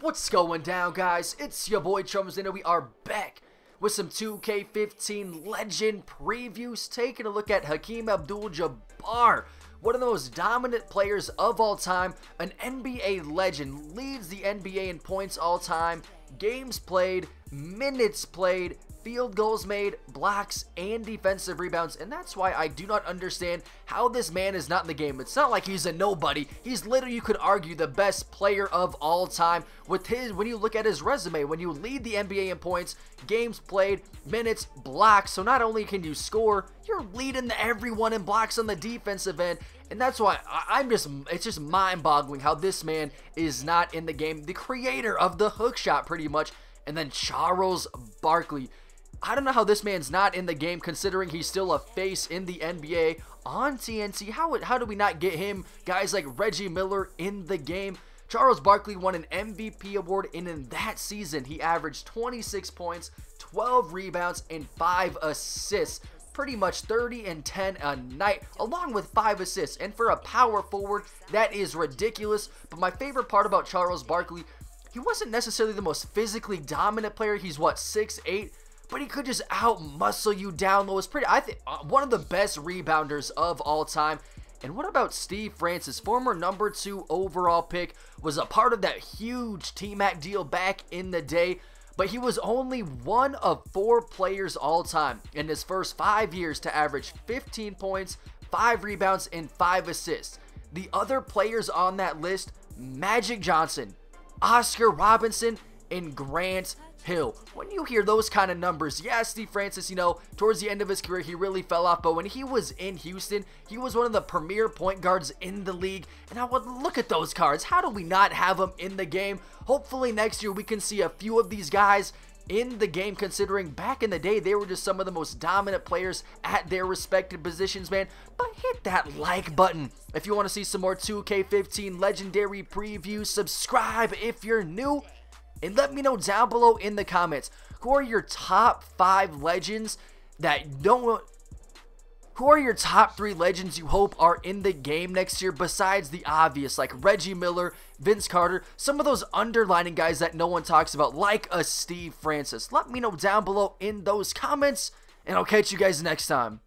What's going down, guys? It's your boy Chums, and we are back with some 2K15 Legend previews, taking a look at Hakeem Abdul-Jabbar, one of the most dominant players of all time, an NBA legend, leads the NBA in points all time, games played, minutes played, field goals made, blocks, and defensive rebounds, and that's why I do not understand how this man is not in the game. It's not like he's a nobody. He's literally, you could argue, the best player of all time with his, when you look at his resume, when you lead the NBA in points, games played, minutes, blocks. So not only can you score, you're leading everyone in blocks on the defensive end. And that's why it's just mind-boggling how this man is not in the game. The creator of the hook shot, pretty much. And then Charles Barkley. I don't know how this man's not in the game, considering he's still a face in the NBA on TNT. How do we not get him? Guys like Reggie Miller in the game. Charles Barkley won an MVP award, and in that season, he averaged 26 points, 12 rebounds, and 5 assists. Pretty much 30 and 10 a night, along with 5 assists. And for a power forward, that is ridiculous. But my favorite part about Charles Barkley, he wasn't necessarily the most physically dominant player. He's what, 6'8"? But he could just out-muscle you down low. It's pretty, I think, one of the best rebounders of all time. And what about Steve Francis, former #2 overall pick, was a part of that huge T-Mac deal back in the day. But he was only one of 4 players all time in his first 5 years to average 15 points, 5 rebounds, and 5 assists. The other players on that list, Magic Johnson, Oscar Robinson, and Grant Hill. When you hear those kind of numbers, yeah, Steve Francis, you know, towards the end of his career, he really fell off, but when he was in Houston, he was one of the premier point guards in the league, and I would look at those cards. How do we not have him in the game? Hopefully next year we can see a few of these guys in the game, considering back in the day they were just some of the most dominant players at their respective positions, man. But hit that like button if you want to see some more 2K15 legendary previews. Subscribe if you're new, and let me know down below in the comments, who are your top 5 legends that don't... Who are your top 3 legends you hope are in the game next year, besides the obvious, like Reggie Miller, Vince Carter, some of those underlining guys that no one talks about, like a Steve Francis? Let me know down below in those comments, and I'll catch you guys next time.